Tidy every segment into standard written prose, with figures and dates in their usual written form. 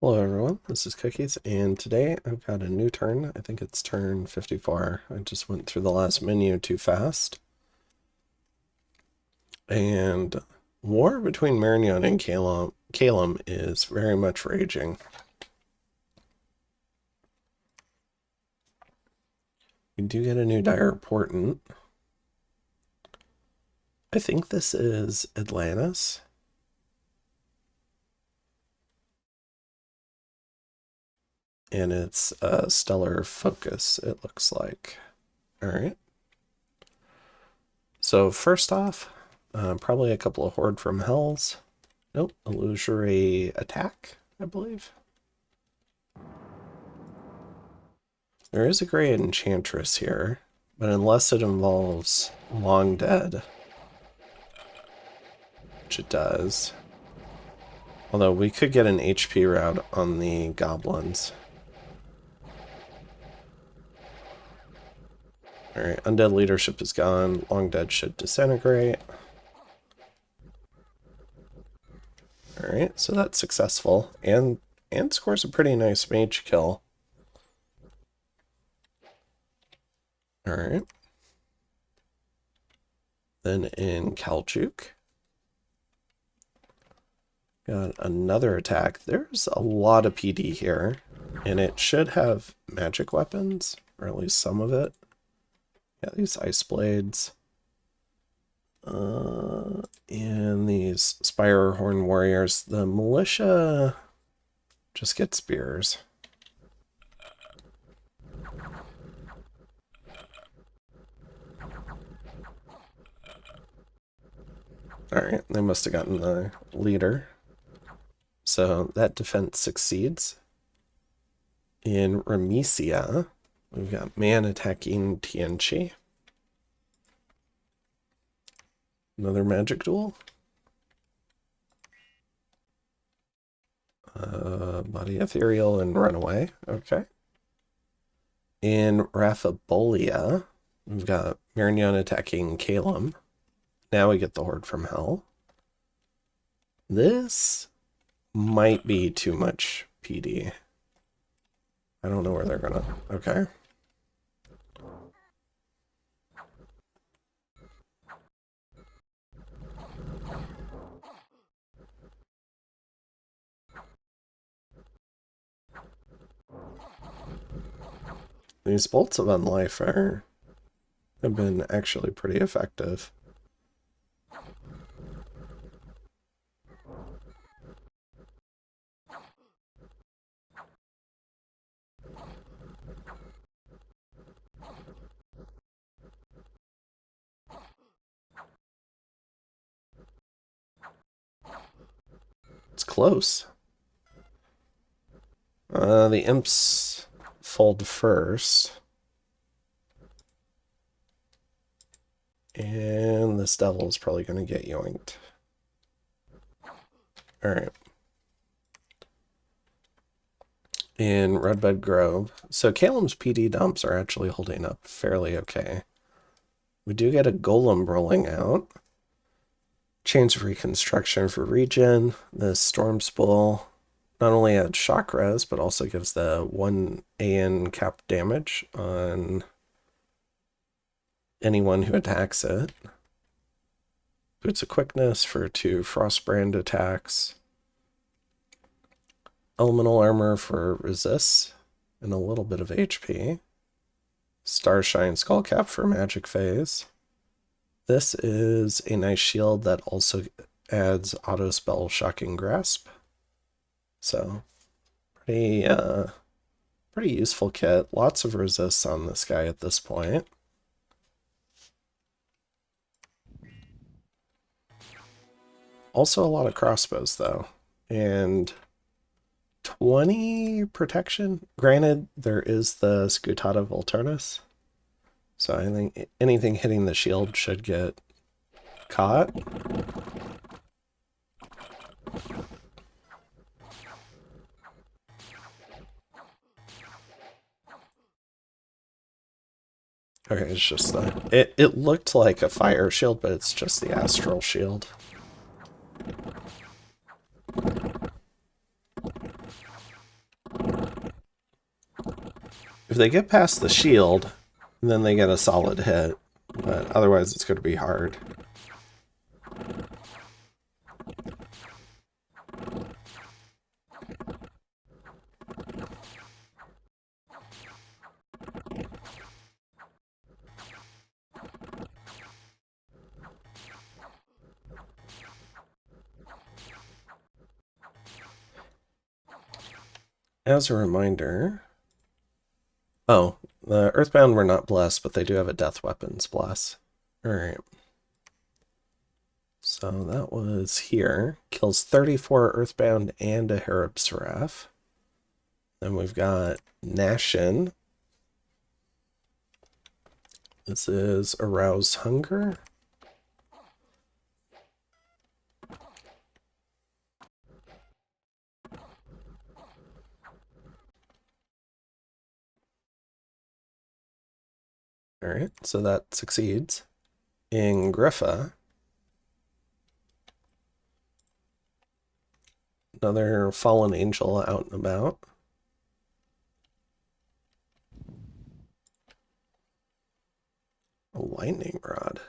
Hello everyone, this is Cookies, and today I've got a new turn. I think it's turn 54. I just went through the last menu too fast. And war between Marignon and Calum is very much raging. We do get a new dire portent. I think this is Atlantis. And it's Stellar Focus, it looks like. Alright. So first off, probably a couple of Horde from Hells. Nope, Illusory Attack, I believe. There is a Grey Enchantress here, but unless it involves Long Dead, which it does. Although we could get an HP route on the goblins. Alright, Undead Leadership is gone. Long Dead should disintegrate. Alright, so that's successful. And scores a pretty nice mage kill. Alright. Then in Kalchuk, got another attack. There's a lot of PD here, and it should have magic weapons, or at least some of it. Yeah, these ice blades. And these Spire Horn Warriors. The militia just get spears. Alright, they must have gotten the leader. So that defense succeeds. In Ramesia, we've got man attacking Tianchi. Another magic duel. Body Ethereal and Runaway. Okay. In Rathabolia, we've got Marignon attacking Calum. Now we get the Horde from Hell. This might be too much PD. I don't know where they're gonna... Okay. These bolts of unlife have been actually pretty effective. It's close. The imps fold first. And this devil is probably going to get yoinked. Alright. In Redbud Grove. So Calum's PD dumps are actually holding up fairly okay. We do get a golem rolling out. Chains of Reconstruction for regen. The Storm Spool not only adds shock res, but also gives the 1 AN cap damage on anyone who attacks it. Boots of Quickness for 2 Frostbrand attacks. Elemental Armor for resists and a little bit of HP. Starshine Skullcap for magic phase. This is a nice shield that also adds auto spell Shocking Grasp. So pretty useful kit. Lots of resists on this guy at this point. Also a lot of crossbows though. And 20 protection. Granted, there is the Scutata Volturnus. So I think anything hitting the shield should get caught. Okay, it's just the... It looked like a fire shield, but it's just the astral shield. If they get past the shield, then they get a solid hit. But otherwise, it's going to be hard. As a reminder... Oh, the Earthbound were not blessed, but they do have a Death Weapons bless. Alright. So that was here. Kills 34 Earthbound and a Harib Seraph. Then we've got Nashin. This is Arouse Hunger. Alright, so that succeeds. In Griffa, another fallen angel out and about. A lightning rod.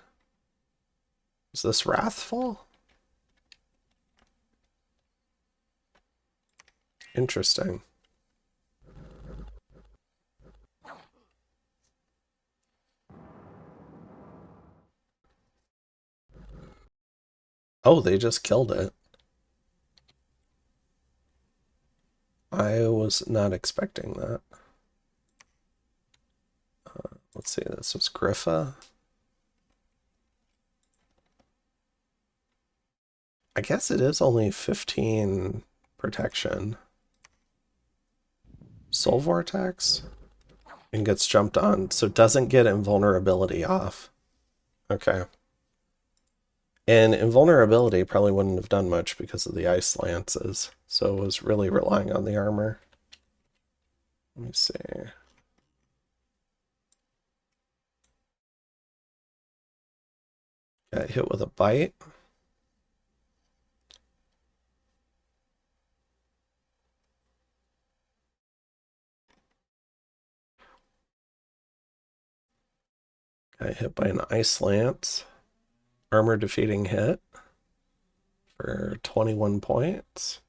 Is this Wrathful? Interesting. Oh, they just killed it. I was not expecting that. Let's see, this was Griffa. I guess it is only 15 protection. Soul Vortex? And gets jumped on, so doesn't get invulnerability off. Okay. And invulnerability probably wouldn't have done much because of the ice lances, so it was really relying on the armor. Let me see. Got hit with a bite. Got hit by an ice lance. Armor defeating hit for 21 points.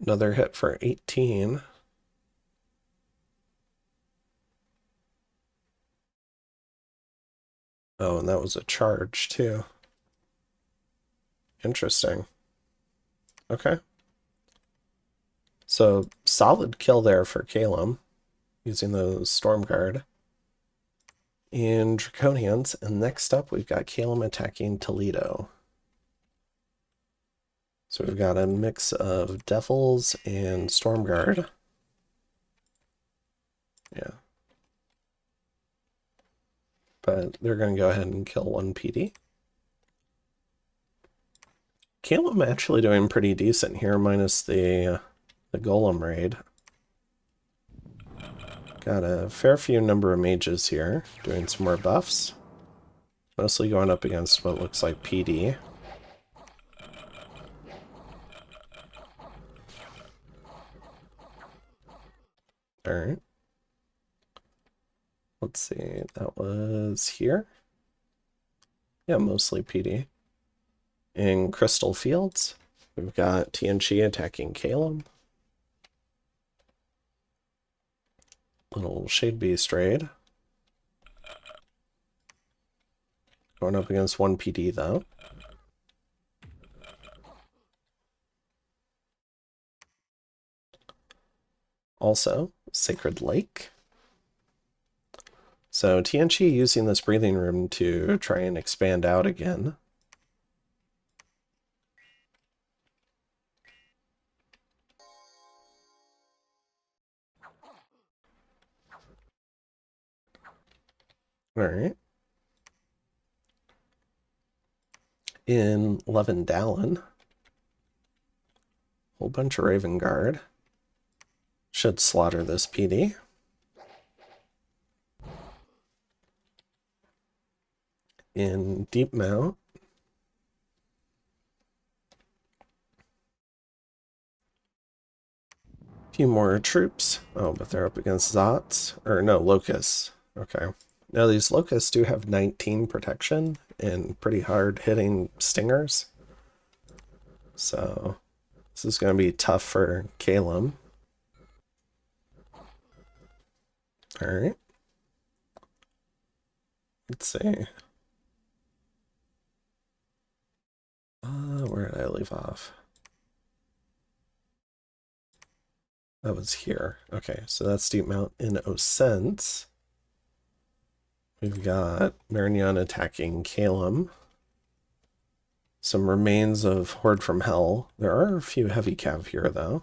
Another hit for 18. Oh, and that was a charge too. Interesting. Okay. So solid kill there for Calum using the Storm Guard. In Draconians, and next up we've got Calum attacking Toledo. So we've got a mix of Devils and Storm Guard. Yeah. But they're going to go ahead and kill one PD. Calum actually doing pretty decent here, minus the Golem raid. Got a fair few number of mages here, doing some more buffs. Mostly going up against what looks like PD. Alright. Let's see, that was here. Yeah, mostly PD. In Crystal Fields, we've got TNG attacking Calum. Little Shade Beast raid. Going up against one PD though. Also, Sacred Lake. So TNG using this breathing room to try and expand out again. Alright. In Levendalen, whole bunch of Raven Guard. Should slaughter this PD. In Deep Mount, Few more troops. Oh, but they're up against Zots. Or no, Locusts. Okay. Now these Locusts do have 19 protection and pretty hard hitting stingers. So this is going to be tough for Calum. Alright. Let's see. Where did I leave off? That was here. Okay, so that's Steep Mount in Oscent. We've got Marignan attacking Calum. Some remains of Horde from Hell. There are a few heavy cav here, though.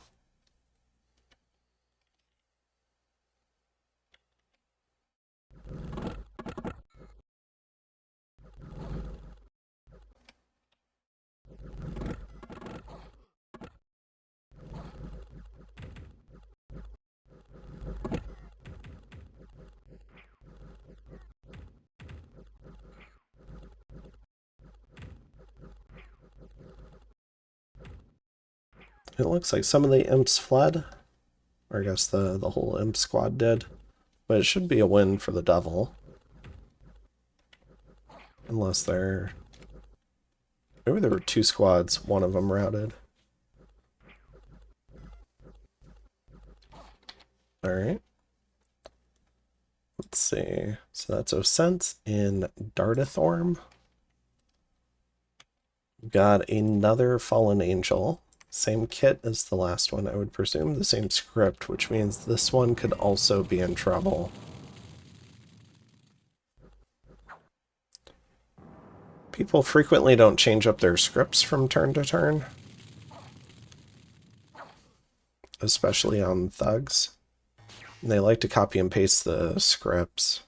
It looks like some of the imps fled. Or I guess the whole imp squad did. But it should be a win for the devil. Unless they're... Maybe there were two squads, one of them routed. Alright. Let's see. So that's Oscent in Dardathorm. We've got another Fallen Angel. Same kit as the last one, I would presume. The same script, which means this one could also be in trouble. People frequently don't change up their scripts from turn to turn. Especially on thugs. And they like to copy and paste the scripts.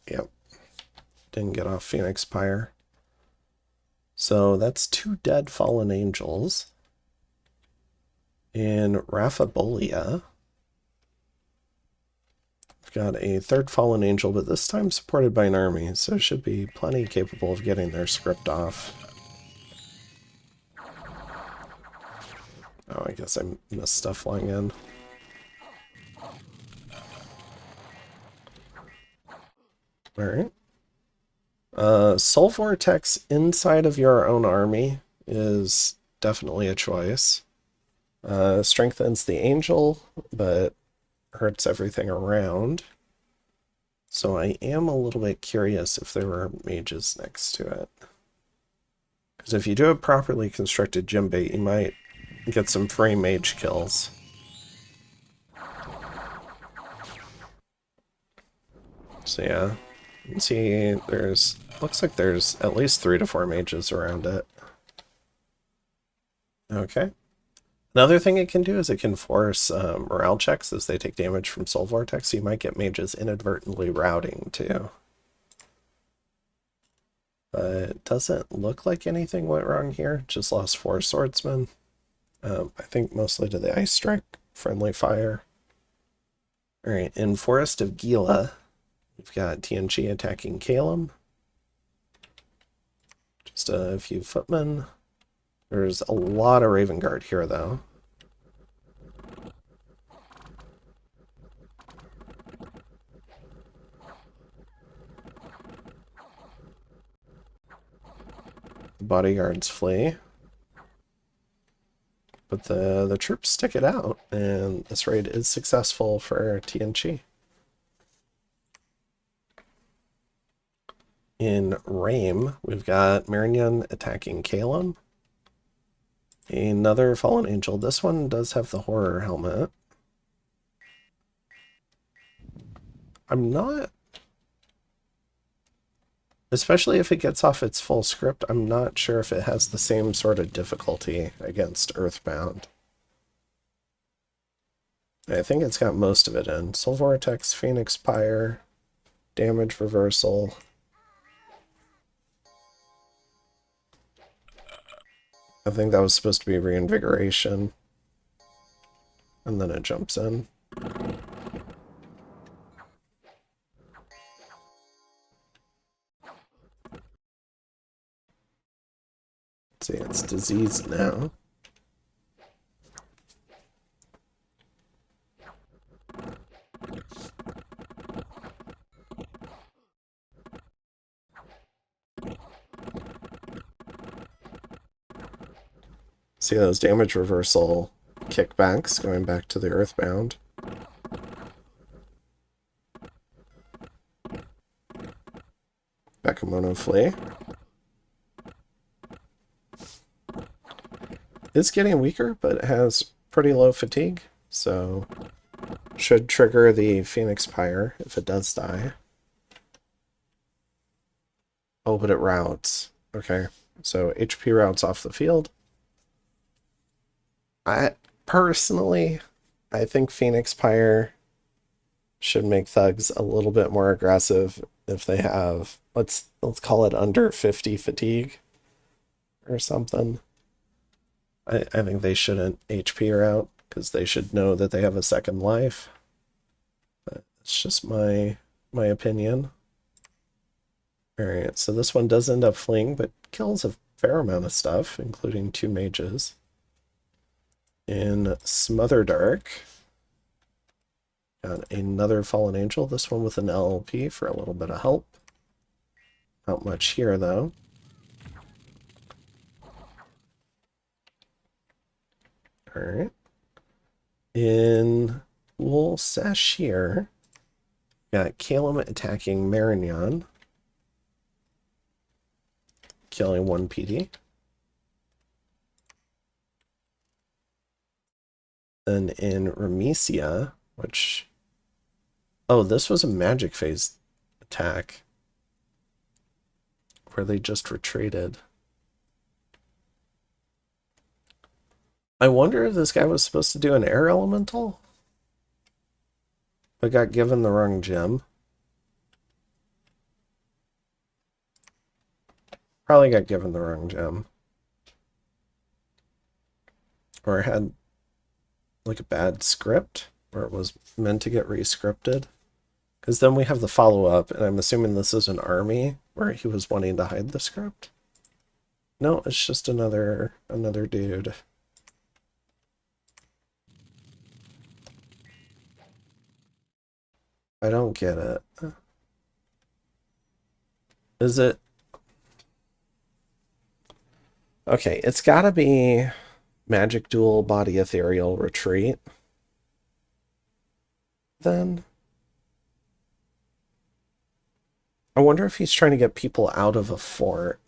Yep. Didn't get off Phoenix Pyre. So that's two dead Fallen Angels. In Raphabolia, we've got a third Fallen Angel, but this time supported by an army, so it should be plenty capable of getting their script off. Oh, I guess I missed stuff flying in. Alright. Soul Vortex inside of your own army is definitely a choice. Strengthens the angel, but hurts everything around. So I am a little bit curious if there were mages next to it. Because if you do a properly constructed gym bait, you might get some free mage kills. So yeah, you can see looks like there's at least 3 to 4 mages around it. Okay. Another thing it can do is it can force morale checks as they take damage from Soul Vortex, so you might get mages inadvertently routing too. But it doesn't look like anything went wrong here. Just lost 4 swordsmen. I think mostly to the Ice Strike friendly fire. Alright, in Forest of Gila, we've got TNG attacking Calum. Just a few footmen. There's a lot of Raven Guard here, though. The bodyguards flee. But the troops stick it out, and this raid is successful for TNG. In Rame, we've got Marignan attacking Calum. Another Fallen Angel. This one does have the Horror Helmet. I'm not... Especially if it gets off its full script, I'm not sure if it has the same sort of difficulty against Earthbound. I think it's got most of it in. Soul Vortex, Phoenix Pyre, damage reversal. I think that was supposed to be reinvigoration. And then it jumps in. See, it's diseased now. See those damage reversal kickbacks going back to the Earthbound. Bakemono Flea. It's getting weaker, but it has pretty low fatigue, so should trigger the Phoenix Pyre if it does die. Oh, but it routes. Okay, so HP routes off the field. I think Phoenix Pyre should make thugs a little bit more aggressive if they have, let's call it under 50 fatigue or something. I think they shouldn't HP route because they should know that they have a second life. But it's just my opinion. Alright, so this one does end up fleeing, but kills a fair amount of stuff, including 2 mages. In Smother Dark, got another Fallen Angel, this one with an LLP for a little bit of help. Not much here, though. Alright. In Wool Sashir, got Calum attacking Marignon, killing 1 PD. Then in Remesia, which... Oh, this was a magic phase attack where they just retreated. I wonder if this guy was supposed to do an air elemental, but got given the wrong gem. Probably got given the wrong gem. Or had like a bad script, or it was meant to get re-scripted. Because then we have the follow-up, and I'm assuming this is an army where he was wanting to hide the script. No, it's just another dude. I don't get it. Is it... Okay, it's gotta be Magic Duel Body Ethereal Retreat. Then... I wonder if he's trying to get people out of a fort.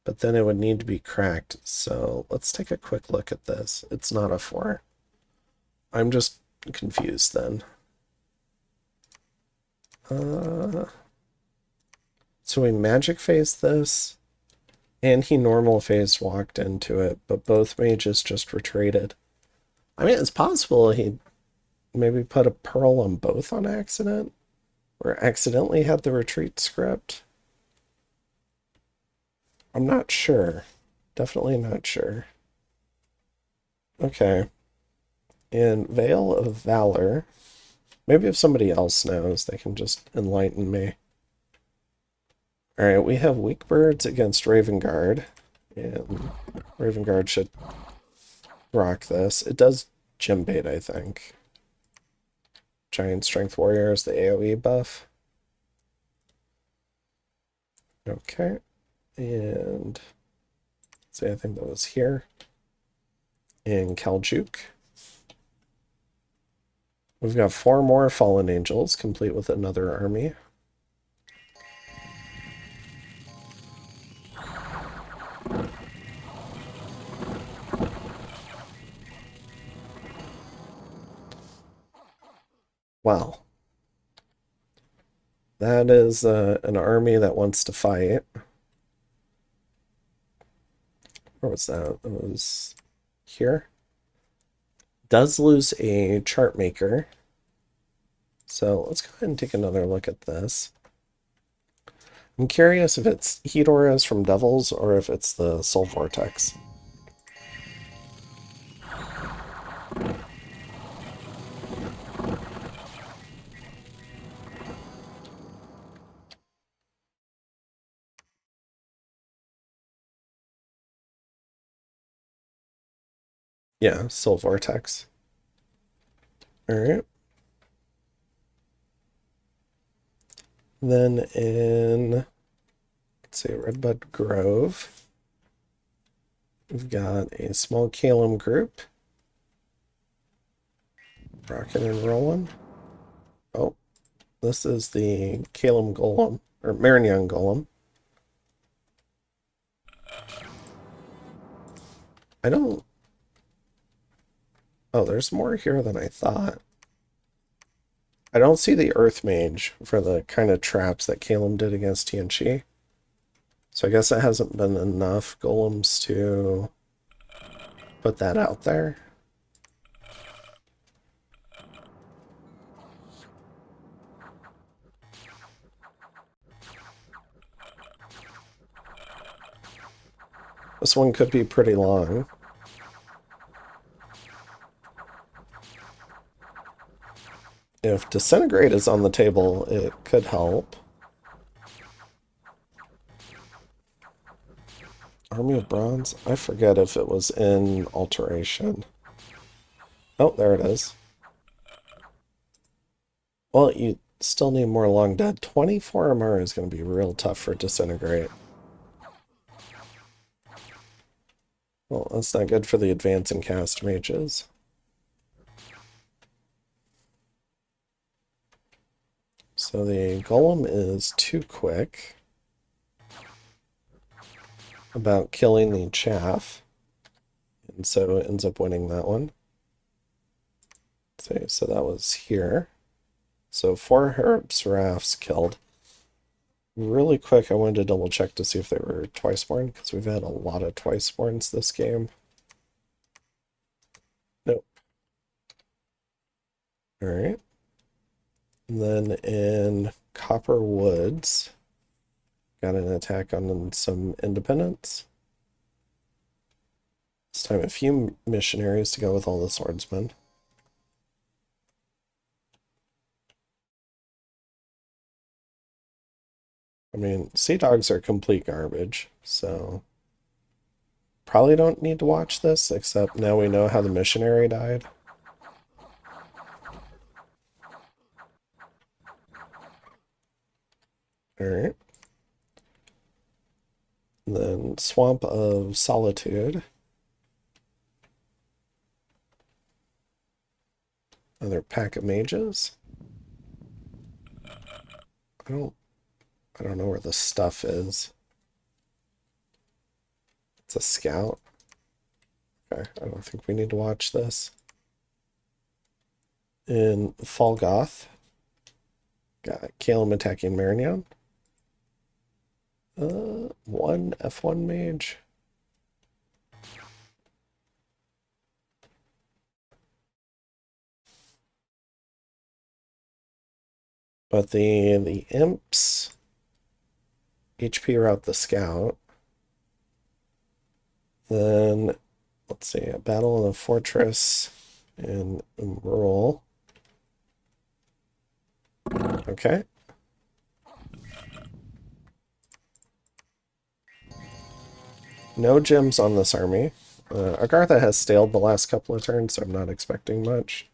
But then it would need to be cracked, so let's take a quick look at this. It's not a fort. I'm just confused then. So he magic phased this, and he normal phased walked into it, but both mages just retreated. I mean, it's possible he maybe put a pearl on both on accident, or accidentally had the retreat script. I'm not sure. Definitely not sure. Okay. In Veil of Valor, maybe if somebody else knows, they can just enlighten me. Alright, we have Weak Birds against Raven Guard, and Raven Guard should rock this. It does gem bait, I think. Giant Strength Warriors, the AoE buff. Okay, and see, I think that was here. In Khaljuk, we've got 4 more Fallen Angels, complete with another army. Wow. That is an army that wants to fight. Where was that? It was here. Does lose a chart maker. So let's go ahead and take another look at this. I'm curious if it's heat auras from Devils or if it's the Soul Vortex. Yeah, Soul Vortex. Alright. Then in, let's see, Redbud Grove, we've got a small Calum group. Rockin' and rollin'. Oh, this is the Calum Golem, or Marignon Golem. I don't... Oh, there's more here than I thought. I don't see the Earth Mage for the kind of traps that Calum did against Tianchi. So I guess it hasn't been enough golems to put that out there. This one could be pretty long. If Disintegrate is on the table, it could help. Army of Bronze? I forget if it was in Alteration. Oh, there it is. Well, you still need more Long Dead. 24 MR is going to be real tough for Disintegrate. Well, that's not good for the advance and cast mages. So the Golem is too quick about killing the chaff, and so it ends up winning that one. See, so that was here. So 4 Herb Seraphs killed. Really quick, I wanted to double check to see if they were Twiceborn, because we've had a lot of Twiceborns this game. Nope. Alright. And then in Copper Woods, got an attack on some independents. This time a few missionaries to go with all the swordsmen. I mean, Sea Dogs are complete garbage, so probably don't need to watch this, except now we know how the missionary died. Alright. Then Swamp of Solitude. Another pack of mages. I don't know where the stuff is. It's a scout. Okay, I don't think we need to watch this. In Falgoth, got Calum attacking Marignon. One F1 mage. But the imps HP route the scout. Then let's see, a battle in the fortress in Umbral. Okay. No gems on this army. Agartha has staled the last couple of turns, so I'm not expecting much.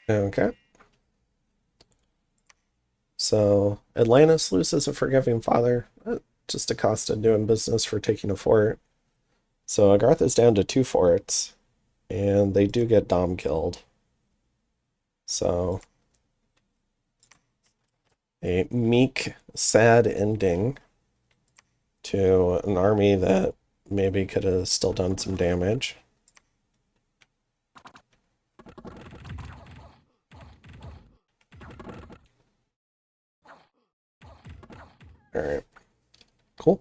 Okay. So Atlantis loses a forgiving father. Just Acosta doing business for taking a fort. So Agartha is down to 2 forts, and they do get Dom killed. So a meek, sad ending to an army that maybe could have still done some damage. Alright. Cool.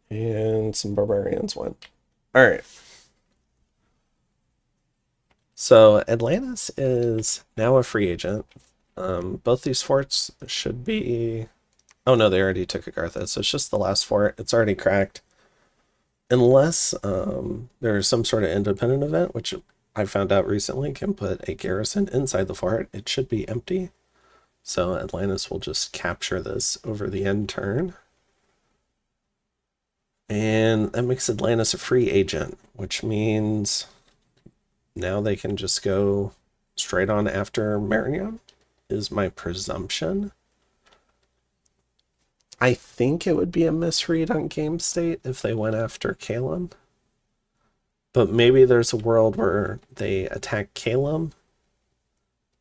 And some barbarians went. Alright. So Atlantis is now a free agent. Both these forts should be... Oh no, they already took Agartha, so it's just the last fort. It's already cracked. Unless there's some sort of independent event, which I found out recently can put a garrison inside the fort. It should be empty. So Atlantis will just capture this over the end turn. And that makes Atlantis a free agent, which means now they can just go straight on after Marignon, is my presumption. I think it would be a misread on game state if they went after Calum. But maybe there's a world where they attack Calum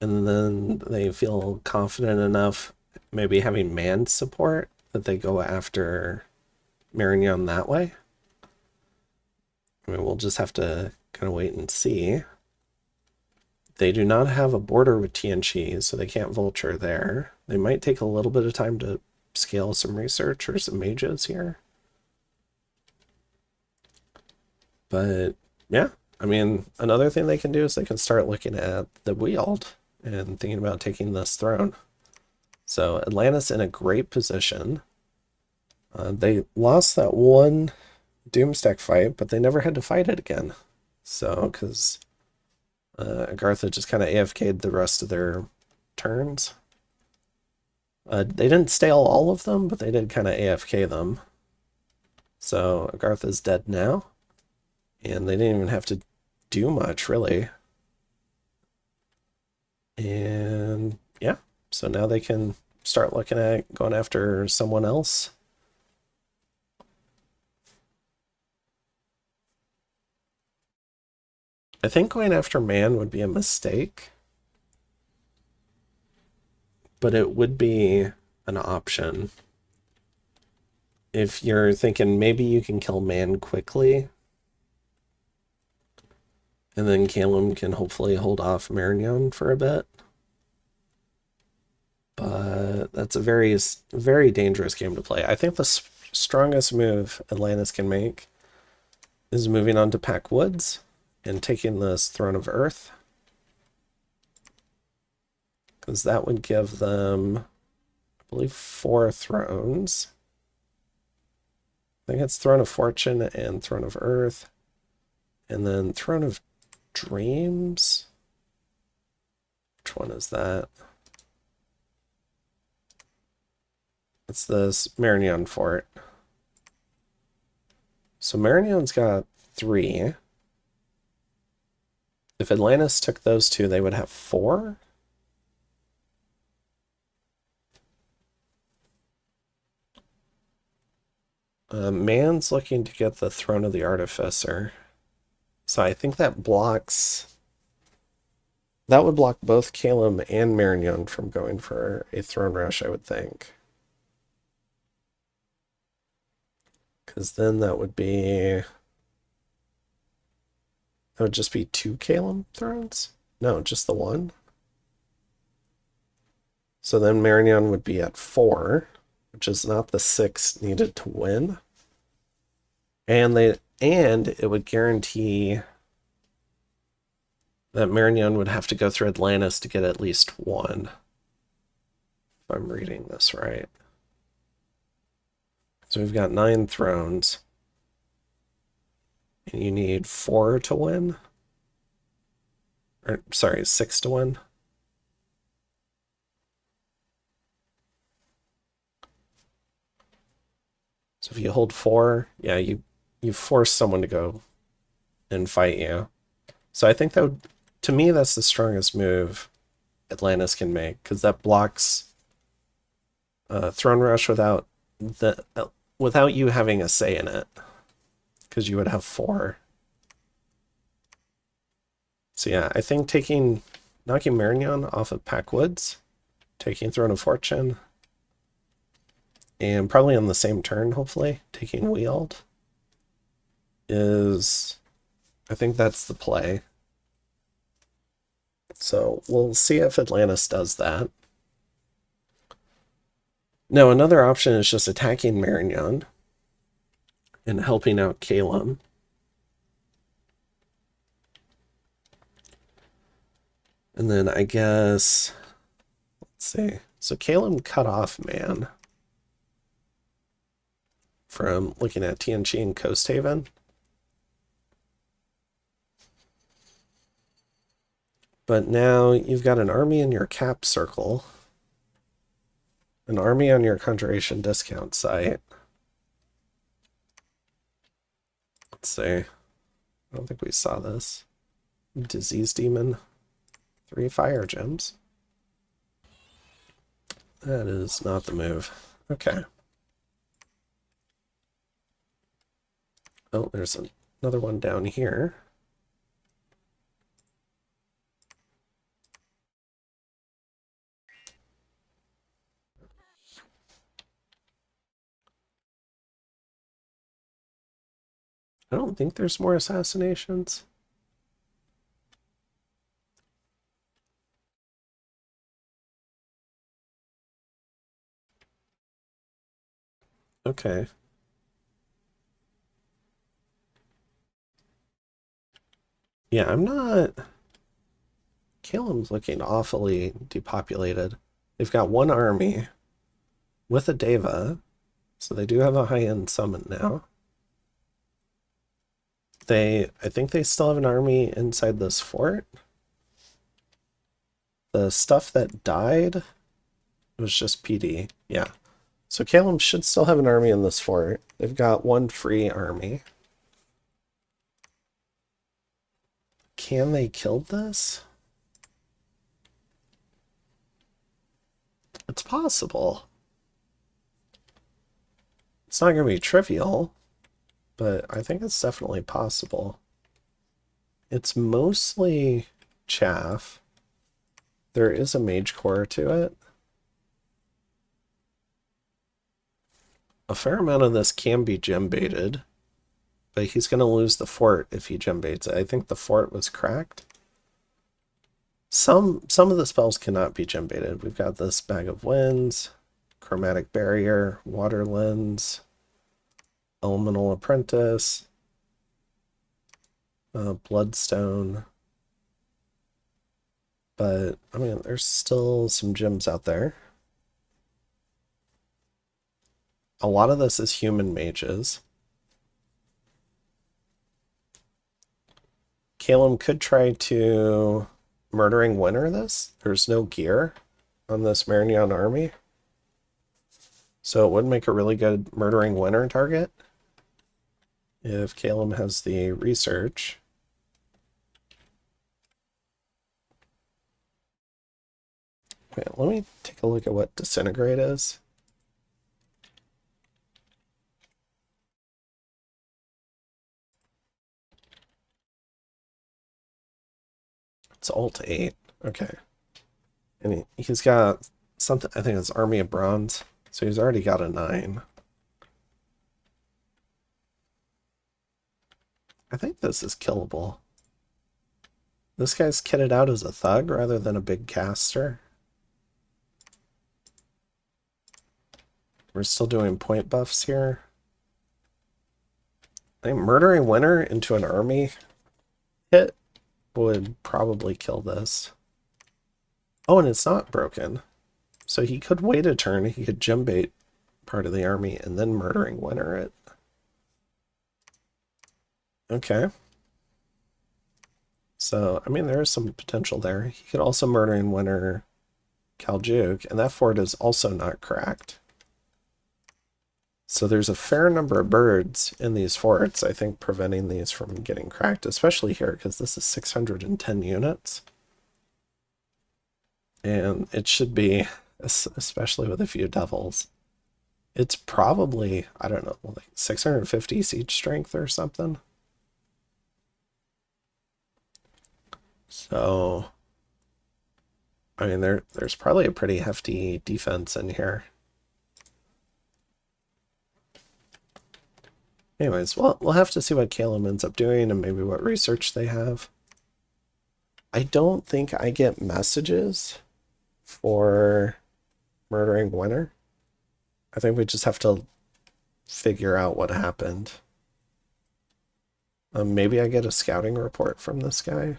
and then they feel confident enough, maybe having man support, that they go after Marignon that way. I mean, we'll just have to kind of wait and see. They do not have a border with Tianqi, so they can't vulture there. They might take a little bit of time to scale some research or some mages here. But yeah, I mean, another thing they can do is they can start looking at the Weald and thinking about taking this throne. So Atlantis in a great position. They lost that one Doomstack fight, but they never had to fight it again. So, because Agartha just kind of AFK'd the rest of their turns. They didn't stale all of them, but they did kind of AFK them. So Agartha's dead now. And they didn't even have to do much, really. And yeah, so now they can start looking at going after someone else. I think going after man would be a mistake, but it would be an option. If you're thinking maybe you can kill man quickly, and then Calum can hopefully hold off Marignon for a bit. But that's a very, very dangerous game to play. I think the strongest move Atlantis can make is moving on to Pack Woods and taking this Throne of Earth. Because that would give them, I believe, 4 thrones. I think it's Throne of Fortune and Throne of Earth. And then Throne of Dreams. Which one is that? It's this Marignon fort. So Marignon's got 3. If Atlantis took those 2, they would have 4. Man's looking to get the Throne of the Artificer. So I think that blocks... That would block both Calum and Marignon from going for a throne rush, I would think. Because then that would be... That would just be 2 Calum thrones? No, just the 1. So then Marignon would be at 4, which is not the 6 needed to win. And it would guarantee that Marignon would have to go through Atlantis to get at least 1. If I'm reading this right. So we've got 9 thrones. And you need 4 to win? Or, sorry, 6 to win? So if you hold 4, yeah, you force someone to go and fight you. So I think that would, to me, that's the strongest move Atlantis can make, because that blocks Throne Rush without you having a say in it, because you would have 4. So yeah, I think knocking Marignon off of Pack Woods, taking Throne of Fortune, and probably on the same turn, hopefully, taking Weald is, I think that's the play. So we'll see if Atlantis does that. Now, another option is just attacking Marignon and helping out Calum. And then I guess, let's see. So Calum cut off Man from looking at Tianqi and Coast Haven. But now you've got an army in your cap circle, an army on your conjuration discount site. Let's see. I don't think we saw this. Disease Demon. 3 fire gems. That is not the move. Okay. Oh, there's another one down here. I don't think there's more assassinations. Okay. Yeah, I'm not... Calum's looking awfully depopulated. They've got one army with a Deva, so they do have a high-end summon now. I think they still have an army inside this fort. The stuff that died was just PD. Yeah. So Calum should still have an army in this fort. They've got one free army. Can they kill this? It's possible. It's not going to be trivial, but I think it's definitely possible. It's mostly chaff. There is a mage core to it. A fair amount of this can be gem baited, but he's going to lose the fort if he gem baits it. I think the fort was cracked. Some of the spells cannot be gem baited. We've got this Bag of Winds, Chromatic Barrier, Water Lens, Elemental Apprentice, Bloodstone. But, I mean, there's still some gems out there. A lot of this is human mages. Calum could try to Murdering Winter this. There's no gear on this Marignon army. So it would make a really good Murdering Winter target if Calum has the research. Wait, let me take a look at what Disintegrate is. It's Alt 8. Okay. And he's got something, I think it's Army of Bronze. So he's already got a 9. I think this is killable. This guy's kitted out as a thug rather than a big caster. We're still doing point buffs here. I think Murdering Winter into an army hit would probably kill this. Oh, and it's not broken. So he could wait a turn. He could gem bait part of the army and then Murdering Winter it. Okay. So, I mean, there is some potential there. He could also Murdering Winter Khaljuk, and that fort is also not cracked. So there's a fair number of birds in these forts, I think, preventing these from getting cracked, especially here, because this is 610 units. And it should be, especially with a few devils, it's probably, I don't know, like 650 siege strength or something. So, I mean, there's probably a pretty hefty defense in here. Anyways, well, we'll have to see what Calum ends up doing and maybe what research they have. I don't think I get messages for murdering Winter. I think we just have to figure out what happened. Maybe I get a scouting report from this guy.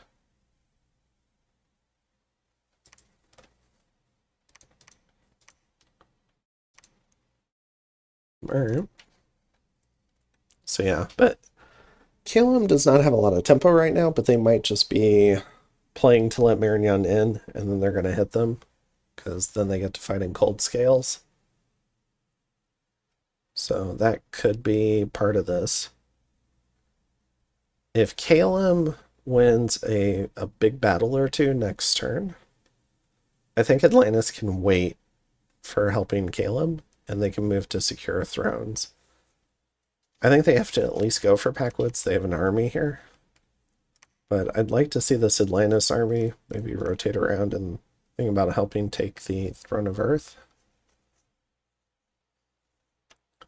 Alright. So yeah, but Calum does not have a lot of tempo right now, but they might just be playing to let Marignon in, and then they're going to hit them, because then they get to fight in cold scales. So that could be part of this. If Calum wins a big battle or two next turn, I think Atlantis can wait for helping Calum, and they can move to secure thrones. I think they have to at least go for Packwoods. They have an army here. But I'd like to see this Atlantis army maybe rotate around and think about helping take the Throne of Earth.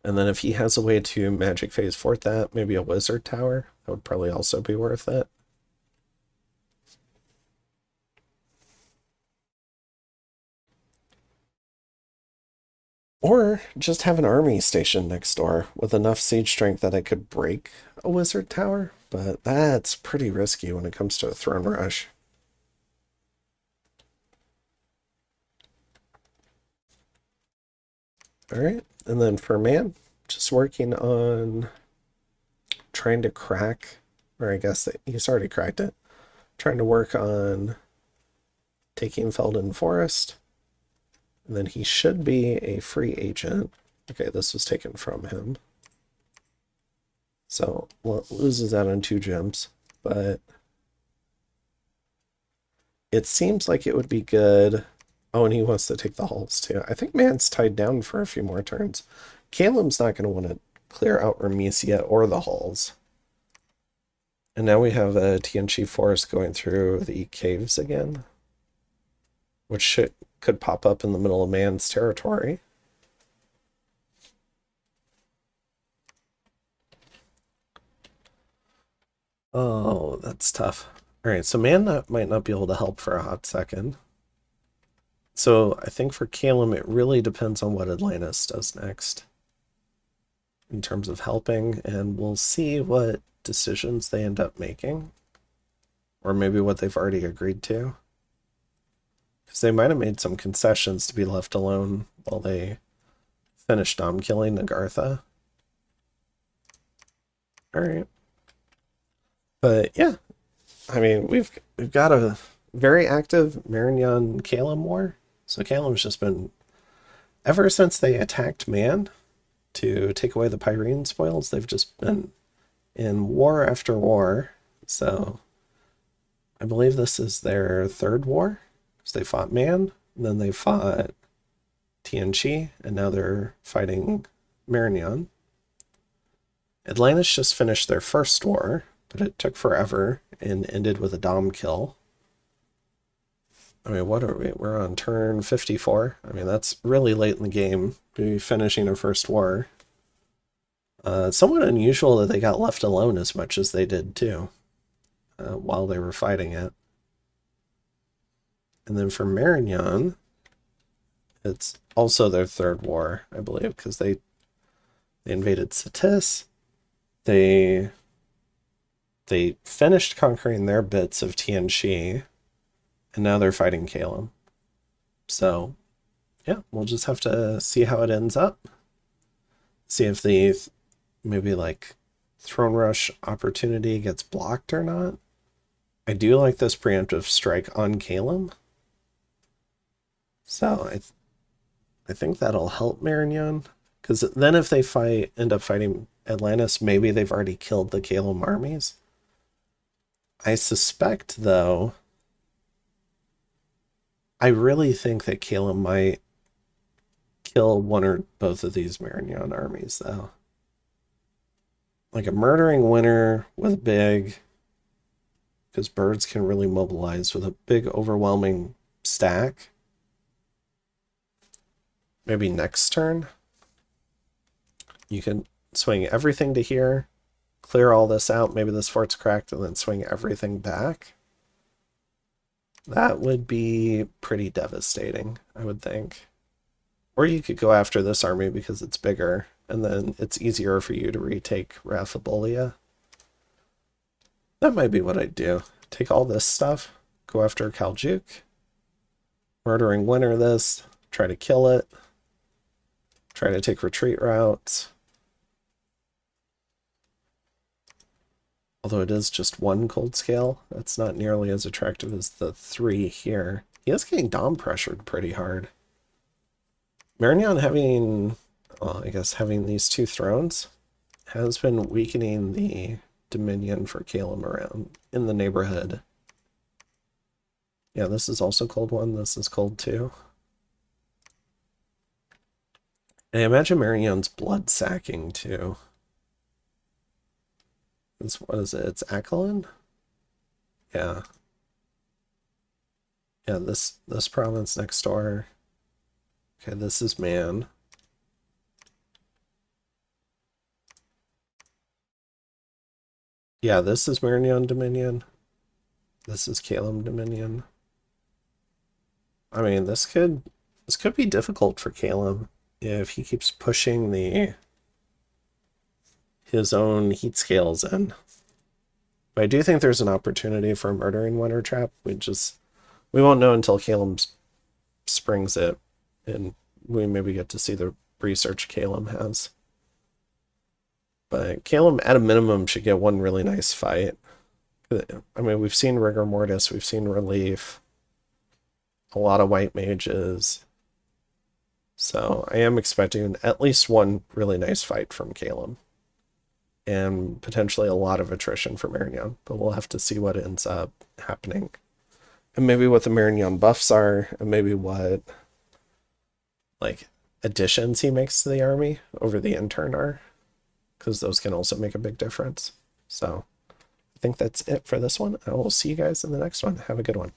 And then if he has a way to Magic Phase Fort that, maybe a Wizard Tower, that would probably also be worth it. Or just have an army stationed next door with enough siege strength that it could break a Wizard Tower, but that's pretty risky when it comes to a Throne Rush. Alright, and then for Man, just working on trying to crack, or I guess that he's already cracked it, trying to work on taking Felden Forest. And then he should be a free agent. Okay, this was taken from him. So loses out on 2 gems, but it seems like it would be good. Oh, and he wants to take the hulls too. I think Man's tied down for a few more turns. Calum's not going to want to clear out Ramesia or the hulls. And now we have a Tianchi forest going through the caves again, which could pop up in the middle of Man's territory. Oh, that's tough. All right, so Man might not be able to help for a hot second. So I think for Calum, it really depends on what Atlantis does next in terms of helping, and we'll see what decisions they end up making, or maybe what they've already agreed to. Because they might have made some concessions to be left alone while they finish Dom killing Nagartha. Alright. But yeah, I mean, we've got a very active Marignon Calum war. So Calum's just been, ever since they attacked Man to take away the Pyrene spoils, they've just been in war after war. So I believe this is their 3rd war. So they fought Man, and then they fought Tianchi, and now they're fighting Marignon. Atlantis just finished their 1st war, but it took forever and ended with a Dom kill. I mean, what are we? We're on turn 54. I mean, that's really late in the game to be finishing a 1st war. It's somewhat unusual that they got left alone as much as they did, too, while they were fighting it. And then for Marignon, it's also their 3rd war, I believe, because they invaded Satis. They finished conquering their bits of Tianchi, and now they're fighting Calum. So, yeah, we'll just have to see how it ends up. See if the maybe like Throne Rush opportunity gets blocked or not. I do like this preemptive strike on Calum. So I think that'll help Marignon. Because then if they end up fighting Atlantis, maybe they've already killed the Calum armies. I suspect, though, I really think that Calum might kill one or both of these Marignon armies, though. Like a murdering Winter with big, because birds can really mobilize with a big overwhelming stack. Maybe next turn you can swing everything to here, clear all this out, maybe this fort's cracked, and then swing everything back. That would be pretty devastating, I would think. Or you could go after this army because it's bigger, and then it's easier for you to retake Rathabolia. That might be what I'd do. Take all this stuff, go after Khaljuk, Murdering Winter this, try to kill it, try to take retreat routes. Although it is just one cold scale, that's not nearly as attractive as the 3 here. He is getting Dom pressured pretty hard. Marignon having, well, I guess having these 2 thrones has been weakening the Dominion for Calum around in the neighborhood. Yeah, this is also cold 1, this is cold 2. And I imagine Marignon's blood sacking too. What is it? It's Aquiline? Yeah. Yeah, this province next door. Okay, this is Man. Yeah, this is Marignon Dominion. This is Calum Dominion. I mean, this could be difficult for Calum if he keeps pushing his own heat scales in. But I do think there's an opportunity for a Murdering Winter trap. We won't know until Calum springs it, and we maybe get to see the research Calum has. But Calum, at a minimum, should get one really nice fight. I mean, we've seen Rigor Mortis, we've seen Relief, a lot of white mages. So I am expecting at least one really nice fight from Calum. And potentially a lot of attrition for Marignon, but we'll have to see what ends up happening. And maybe what the Marignon buffs are, and maybe what, like, additions he makes to the army over the intern are, because those can also make a big difference. So I think that's it for this one. I will see you guys in the next one. Have a good one.